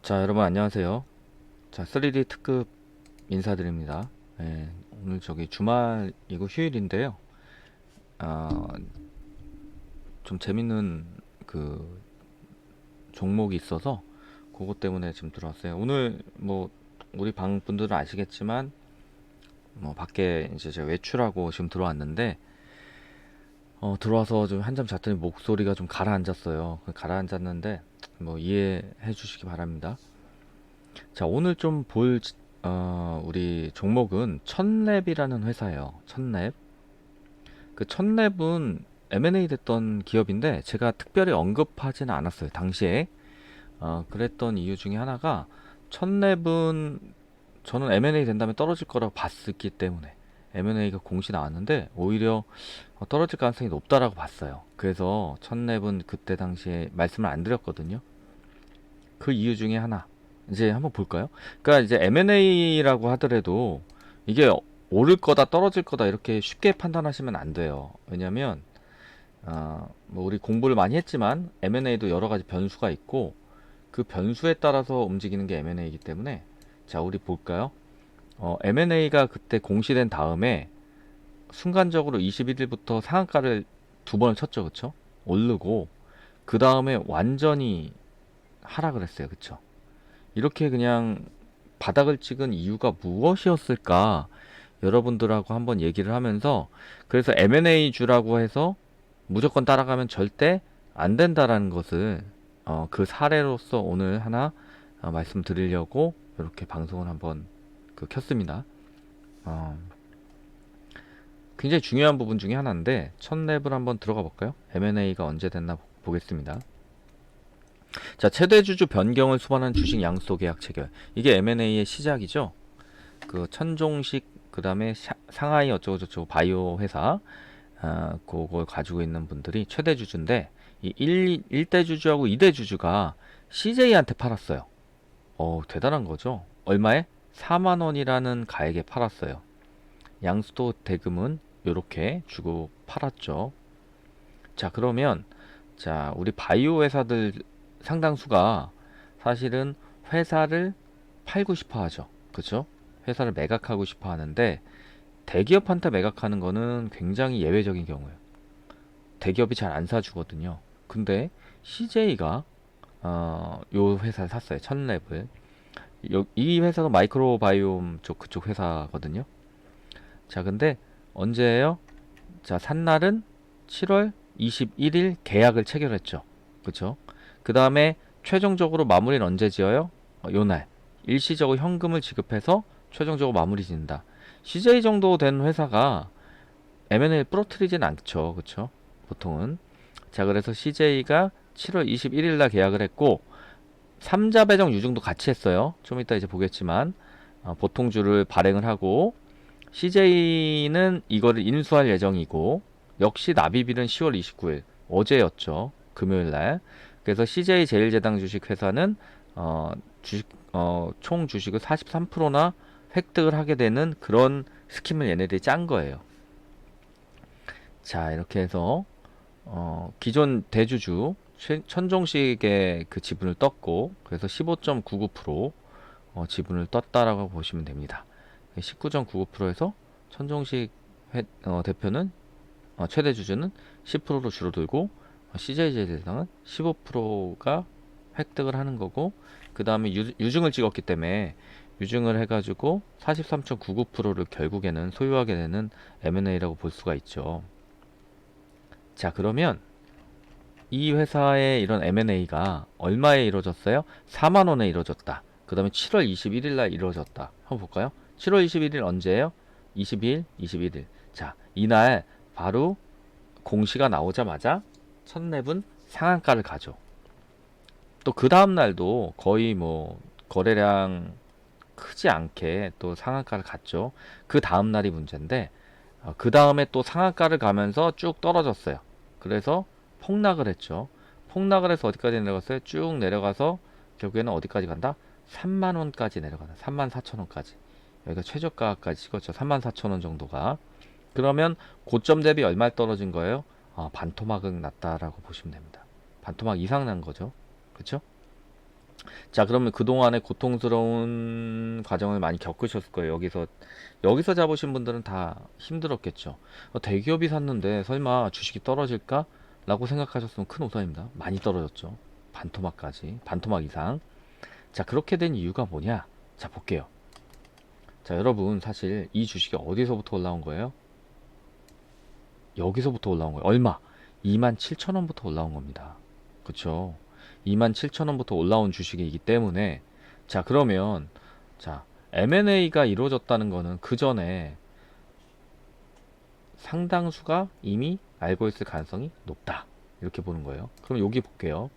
자, 여러분 안녕하세요. 자, 3D 특급 인사드립니다. 예, 오늘 저기 주말이고 휴일인데요. 아, 좀 재밌는 그 종목이 있어서 그것 때문에 지금 들어왔어요. 오늘 뭐 우리 방 분들은 아시겠지만 뭐 밖에 이제 제가 외출하고 지금 들어왔는데 들어와서 좀 한잠 잤더니 목소리가 좀 가라앉았어요. 가라앉았는데 뭐 이해해 주시기 바랍니다. 자, 오늘 좀 우리 종목은 첫랩이라는 회사예요. 첫랩. 그 첫랩은 M&A 됐던 기업인데 제가 특별히 언급하지는 않았어요. 당시에. 그랬던 이유 중에 하나가 첫랩은 저는 M&A 된 다음에 떨어질 거라고 봤었기 때문에 M&A가 공시 나왔는데 오히려 떨어질 가능성이 높다라고 봤어요. 그래서 첫랩은 그때 당시에 말씀을 안 드렸거든요. 그 이유 중에 하나. 이제 한번 볼까요? 그러니까 이제 M&A라고 하더라도 이게 오를 거다 떨어질 거다 이렇게 쉽게 판단하시면 안 돼요. 왜냐면 뭐 우리 공부를 많이 했지만 M&A도 여러 가지 변수가 있고 그 변수에 따라서 움직이는 게 M&A이기 때문에 자, 우리 볼까요? M&A가 그때 공시된 다음에 순간적으로 21일부터 상한가를 두 번을 쳤죠. 그쵸? 오르고 그 다음에 완전히 하락을 했어요. 그쵸? 이렇게 그냥 바닥을 찍은 이유가 무엇이었을까? 여러분들하고 한번 얘기를 하면서 그래서 M&A 주라고 해서 무조건 따라가면 절대 안 된다라는 것을 그 사례로서 오늘 하나 말씀드리려고 이렇게 방송을 한번 켰습니다. 어, 굉장히 중요한 부분 중에 하나인데 첫 랩을 한번 들어가 볼까요? M&A가 언제 됐나 보겠습니다. 자, 최대 주주 변경을 수반한 주식 양도 계약 체결. 이게 M&A의 시작이죠. 그 천종식 그다음에 상하이 어쩌고저쩌고 바이오 회사 그걸 가지고 있는 분들이 최대 주주인데 이 1대 주주하고 2대 주주가 CJ한테 팔았어요. 대단한 거죠. 얼마에? 4만 원이라는 가액에 팔았어요. 양수도 대금은 이렇게 주고 팔았죠. 자, 그러면 자, 우리 바이오 회사들 상당수가 사실은 회사를 팔고 싶어 하죠. 그쵸? 회사를 매각하고 싶어 하는데 대기업한테 매각하는 거는 굉장히 예외적인 경우예요. 대기업이 잘 안 사주거든요. 근데 CJ가 요 회사를 샀어요. 천랩을. 이 회사가 마이크로바이옴 쪽 그쪽 회사거든요. 자, 근데 언제예요? 자, 산 날은 7월 21일 계약을 체결했죠. 그쵸? 그 다음에 최종적으로 마무리는 언제 지어요? 요날. 일시적으로 현금을 지급해서 최종적으로 마무리 짓는다. CJ 정도 된 회사가 M&A를 부러뜨리진 않죠. 그쵸? 보통은. 자, 그래서 CJ가 7월 21일 날 계약을 했고, 삼자 배정 유증도 같이 했어요. 좀 이따 이제 보겠지만, 보통주를 발행을 하고, CJ는 이거를 인수할 예정이고, 역시 납입일은 10월 29일, 어제였죠. 금요일 날. 그래서 CJ 제일제당 주식회사는, 주식, 총 주식을 43%나 획득을 하게 되는 그런 스킴을 얘네들이 짠 거예요. 자, 이렇게 해서 기존 대주주 천종식의 그 지분을 떴고 그래서 15.99% 지분을 떴다라고 보시면 됩니다. 19.99%에서 천종식 대표는 최대 주주는 10%로 줄어들고 CJ제일제당은 15%가 획득을 하는 거고 그 다음에 유증을 찍었기 때문에 유증을 해가지고 43.99%를 결국에는 소유하게 되는 M&A라고 볼 수가 있죠. 자, 그러면 이 회사의 이런 M&A가 얼마에 이루어졌어요? 4만 원에 이루어졌다. 그 다음에 7월 21일 날 이루어졌다. 한번 볼까요? 7월 21일 언제예요? 22일, 21일. 자, 이날 바로 공시가 나오자마자 첫랩은 상한가를 가죠. 또 그 다음 날도 거의 뭐 거래량 크지 않게 또 상한가를 갔죠. 그 다음 날이 문제인데 그 다음에 또 상한가를 가면서 쭉 떨어졌어요. 그래서 폭락을 했죠. 폭락을 해서 어디까지 내려갔어요? 쭉 내려가서 결국에는 어디까지 간다? 3만 원까지 내려간다. 3만 4천 원까지. 여기가 최저가까지 찍었죠. 3만 4천 원 정도가. 그러면 고점 대비 얼마 떨어진 거예요? 반토막은 났다라고 보시면 됩니다. 반토막 이상 난 거죠. 그렇죠? 자, 그러면 그동안의 고통스러운 과정을 많이 겪으셨을 거예요. 여기서 잡으신 분들은 다 힘들었겠죠. 대기업이 샀는데 설마 주식이 떨어질까? 라고 생각하셨으면 큰 오산입니다. 많이 떨어졌죠. 반토막까지. 반토막 이상. 자, 그렇게 된 이유가 뭐냐? 자, 볼게요. 자, 여러분, 사실 이 주식이 어디서부터 올라온 거예요? 여기서부터 올라온 거예요. 얼마? 27,000원부터 올라온 겁니다. 그쵸? 27,000원부터 올라온 주식이기 때문에, 자, 그러면, 자, M&A가 이루어졌다는 거는 그 전에 상당수가 이미 알고 있을 가능성이 높다. 이렇게 보는 거예요. 그럼 여기 볼게요.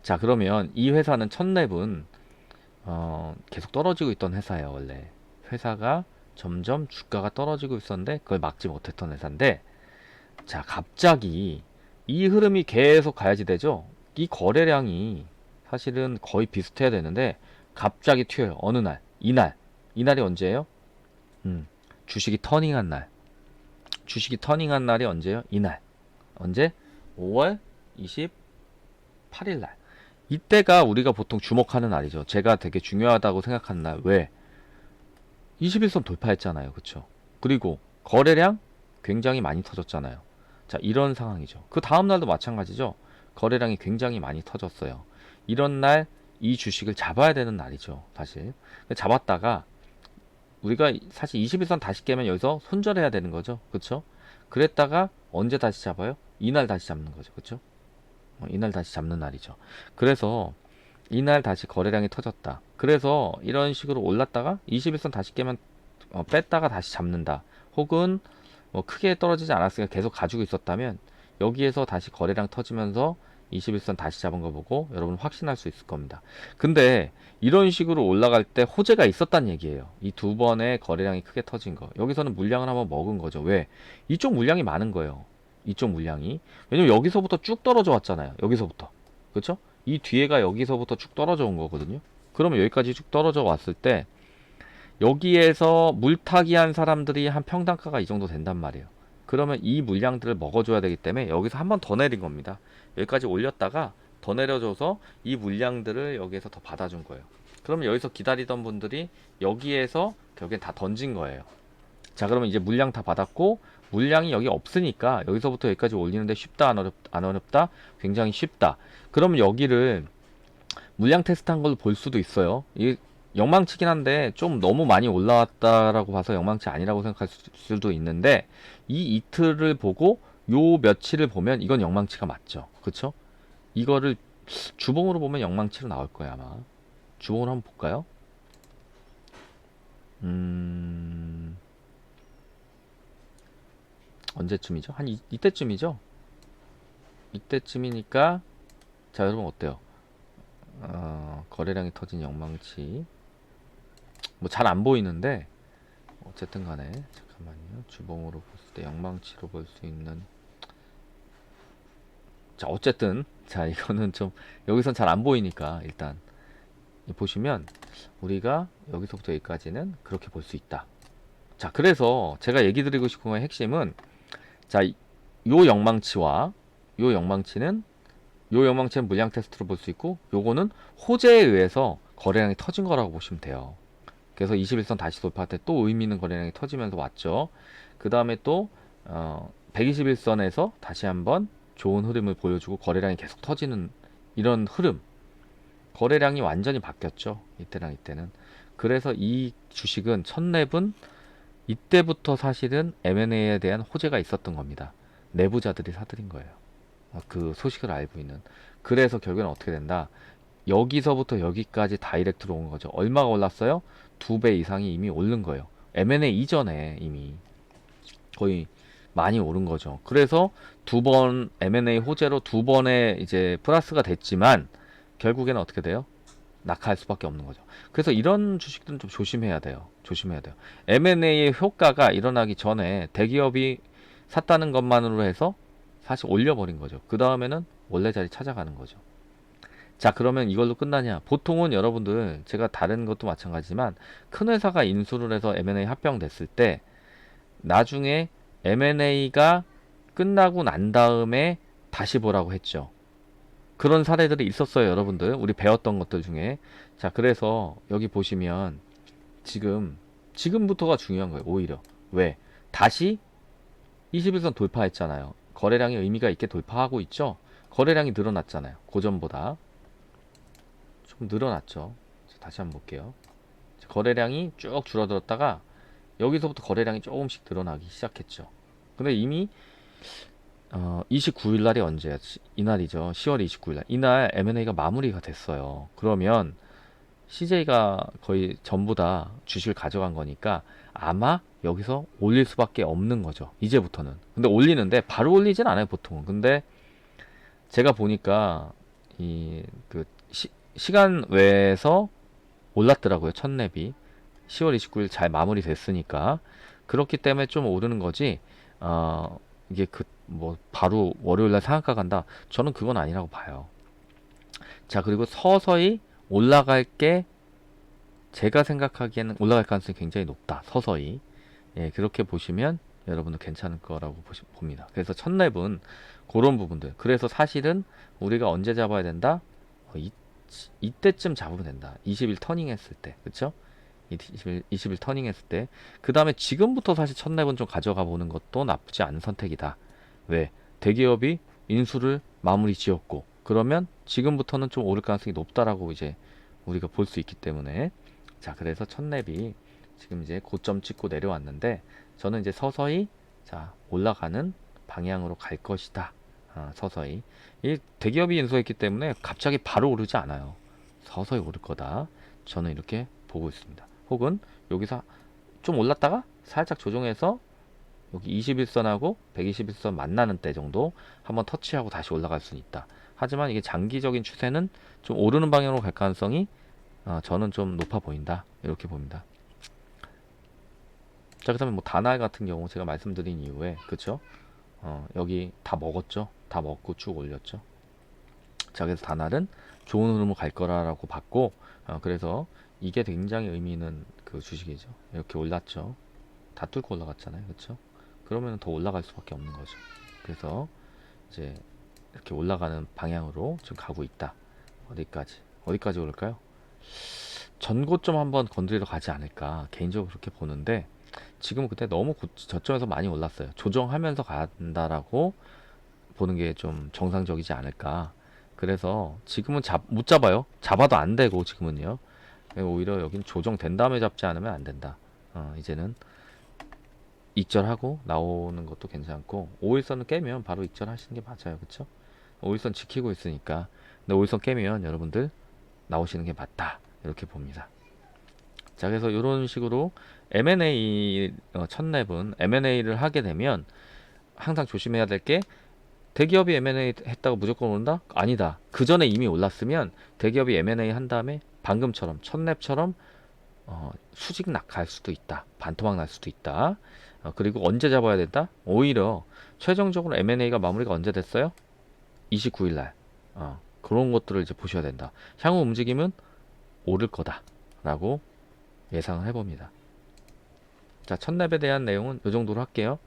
자, 그러면 이 회사는 첫랩은 계속 떨어지고 있던 회사예요, 원래. 회사가 점점 주가가 떨어지고 있었는데 그걸 막지 못했던 회사인데, 자, 갑자기 이 흐름이 계속 가야지 되죠? 이 거래량이 사실은 거의 비슷해야 되는데 갑자기 튀어요. 어느 날? 이날. 이날이 언제예요? 주식이 터닝한 날. 주식이 터닝한 날이 언제예요? 이날. 언제? 5월 28일 날. 이때가 우리가 보통 주목하는 날이죠. 제가 되게 중요하다고 생각하는 날. 왜? 21선 돌파했잖아요. 그쵸? 그리고 거래량 굉장히 많이 터졌잖아요. 자, 이런 상황이죠. 그 다음날도 마찬가지죠. 거래량이 굉장히 많이 터졌어요. 이런 날 이 주식을 잡아야 되는 날이죠. 사실. 잡았다가 우리가 사실 21선 다시 깨면 여기서 손절해야 되는 거죠. 그쵸? 그랬다가 언제 다시 잡아요? 이날 다시 잡는 거죠. 그쵸? 이날 다시 잡는 날이죠. 그래서 이날 다시 거래량이 터졌다. 그래서 이런 식으로 올랐다가 21선 다시 깨면 뺐다가 다시 잡는다. 혹은 뭐 크게 떨어지지 않았으니까 계속 가지고 있었다면 여기에서 다시 거래량 터지면서 21선 다시 잡은 거 보고 여러분 확신할 수 있을 겁니다. 근데 이런 식으로 올라갈 때 호재가 있었단 얘기예요. 이 두 번의 거래량이 크게 터진 거. 여기서는 물량을 한번 먹은 거죠. 왜? 이쪽 물량이 많은 거예요. 이쪽 물량이. 왜냐면 여기서부터 쭉 떨어져 왔잖아요. 여기서부터. 그렇죠? 이 뒤에가 여기서부터 쭉 떨어져 온 거거든요. 그러면 여기까지 쭉 떨어져 왔을 때 여기에서 물타기 한 사람들이 한 평단가가 이 정도 된단 말이에요. 그러면 이 물량들을 먹어줘야 되기 때문에 여기서 한 번 더 내린 겁니다. 여기까지 올렸다가 더 내려줘서 이 물량들을 여기에서 더 받아준 거예요. 그러면 여기서 기다리던 분들이 여기에서 결국엔 다 던진 거예요. 자, 그러면 이제 물량 다 받았고 물량이 여기 없으니까 여기서부터 여기까지 올리는데 쉽다 안 어렵다? 굉장히 쉽다. 그러면 여기를 물량 테스트한 걸로 볼 수도 있어요. 이 영망치긴 한데 좀 너무 많이 올라왔다라고 봐서 영망치 아니라고 생각할 수도 있는데 이 이틀을 보고 요 며칠을 보면 이건 영망치가 맞죠. 그쵸? 이거를 주봉으로 보면 영망치로 나올 거예요, 아마. 주봉으로 한번 볼까요? 언제쯤이죠? 한 이때쯤이죠? 이때쯤이니까 자, 여러분 어때요? 거래량이 터진 영망치 뭐 잘 안 보이는데 어쨌든 간에 잠깐만요. 주봉으로 봤을 때 영망치로 볼 수 있는 자, 어쨌든 자, 이거는 좀 여기선 잘 안 보이니까 일단 보시면 우리가 여기서부터 여기까지는 그렇게 볼 수 있다. 자, 그래서 제가 얘기 드리고 싶은 건 핵심은 자, 요 영망치와 요 영망치는 물량 테스트로 볼 수 있고 요거는 호재에 의해서 거래량이 터진 거라고 보시면 돼요. 그래서 21선 다시 돌파할 때 또 의미 있는 거래량이 터지면서 왔죠. 그 다음에 또 121선에서 다시 한번 좋은 흐름을 보여주고 거래량이 계속 터지는 이런 흐름. 거래량이 완전히 바뀌었죠. 이때랑 이때는. 그래서 이 주식은 첫랩은 이때부터 사실은 M&A에 대한 호재가 있었던 겁니다. 내부자들이 사들인 거예요. 그 소식을 알고 있는. 그래서 결국엔 어떻게 된다? 여기서부터 여기까지 다이렉트로 온 거죠. 얼마가 올랐어요? 2배 이상이 이미 오른 거예요. M&A 이전에 이미 거의 많이 오른 거죠. 그래서 두 번 M&A 호재로 두 번의 이제 플러스가 됐지만 결국에는 어떻게 돼요? 낙하할 수밖에 없는 거죠. 그래서 이런 주식들은 좀 조심해야 돼요. 조심해야 돼요. M&A의 효과가 일어나기 전에 대기업이 샀다는 것만으로 해서 사실 올려버린 거죠. 그 다음에는 원래 자리 찾아가는 거죠. 자, 그러면 이걸로 끝나냐? 보통은 여러분들 제가 다른 것도 마찬가지지만 큰 회사가 인수를 해서 M&A 합병됐을 때 나중에 M&A가 끝나고 난 다음에 다시 보라고 했죠. 그런 사례들이 있었어요, 여러분들. 우리 배웠던 것들 중에. 자, 그래서 여기 보시면 지금부터가 중요한 거예요, 오히려. 왜? 다시 21선 돌파했잖아요. 거래량이 의미가 있게 돌파하고 있죠? 거래량이 늘어났잖아요. 고전보다. 좀 늘어났죠. 자, 다시 한번 볼게요. 자, 거래량이 쭉 줄어들었다가 여기서부터 거래량이 조금씩 늘어나기 시작했죠. 근데 이미 29일 날이 언제야? 이날이죠. 10월 29일 날. 이날 M&A가 마무리가 됐어요. 그러면 CJ가 거의 전부 다 주식을 가져간 거니까 아마 여기서 올릴 수밖에 없는 거죠. 이제부터는. 근데 올리는데 바로 올리진 않아요, 보통은. 근데 제가 보니까 그 시간 외에서 올랐더라고요. 첫랩이 10월 29일 잘 마무리됐으니까. 그렇기 때문에 좀 오르는 거지. 이게 뭐 바로 월요일 날 상한가 간다. 저는 그건 아니라고 봐요. 자, 그리고 서서히 올라갈 게 제가 생각하기에는 올라갈 가능성이 굉장히 높다. 서서히. 예, 그렇게 보시면 여러분도 괜찮을 거라고 봅니다. 그래서 첫랩은 그런 부분들. 그래서 사실은 우리가 언제 잡아야 된다? 이때쯤 잡으면 된다. 20일 터닝 했을 때. 그쵸? 20일 터닝 했을 때. 그 다음에 지금부터 사실 첫랩은 좀 가져가 보는 것도 나쁘지 않은 선택이다. 왜? 대기업이 인수를 마무리 지었고, 그러면 지금부터는 좀 오를 가능성이 높다라고 이제 우리가 볼 수 있기 때문에. 자, 그래서 첫랩이 지금 이제 고점 찍고 내려왔는데, 저는 이제 서서히 자, 올라가는 방향으로 갈 것이다. 서서히. 이 대기업이 인수했기 때문에 갑자기 바로 오르지 않아요. 서서히 오를 거다. 저는 이렇게 보고 있습니다. 혹은 여기서 좀 올랐다가 살짝 조정해서 여기 21선하고 121선 만나는 때 정도 한번 터치하고 다시 올라갈 수는 있다. 하지만 이게 장기적인 추세는 좀 오르는 방향으로 갈 가능성이 저는 좀 높아 보인다. 이렇게 봅니다. 자, 그 다음에 뭐 다날 같은 경우 제가 말씀드린 이후에 그쵸? 여기 다 먹었죠? 다 먹고 쭉 올렸죠? 자, 그래서 다날은 좋은 흐름으로 갈 거라고 봤고, 그래서 이게 굉장히 의미 있는 그 주식이죠. 이렇게 올랐죠. 다 뚫고 올라갔잖아요. 그쵸? 그러면 더 올라갈 수밖에 없는 거죠. 그래서 이제 이렇게 올라가는 방향으로 지금 가고 있다. 어디까지 올까요? 전고점 한번 건드리러 가지 않을까 개인적으로 그렇게 보는데, 지금 그때 너무 저점에서 많이 올랐어요. 조정하면서 간다라고 보는 게 좀 정상적이지 않을까. 그래서 지금은 못 잡아요. 잡아도 안 되고 지금은요. 오히려 여긴 조정된 다음에 잡지 않으면 안 된다. 이제는 익절하고 나오는 것도 괜찮고, 5일선을 깨면 바로 익절하시는 게 맞아요. 그쵸? 5일선 지키고 있으니까. 근데 5일선 깨면 여러분들 나오시는 게 맞다. 이렇게 봅니다. 자, 그래서 이런 식으로 M&A 첫랩은 M&A를 하게 되면 항상 조심해야 될 게, 대기업이 M&A 했다고 무조건 오른다? 아니다. 그 전에 이미 올랐으면 대기업이 M&A 한 다음에 방금처럼 첫랩처럼 수직 갈 수도 있다. 반토막 날 수도 있다. 그리고 언제 잡아야 된다? 오히려 최종적으로 M&A가 마무리가 언제 됐어요? 29일 날. 그런 것들을 이제 보셔야 된다. 향후 움직임은 오를 거다. 라고 예상을 해봅니다. 자, 첫랩에 대한 내용은 이 정도로 할게요.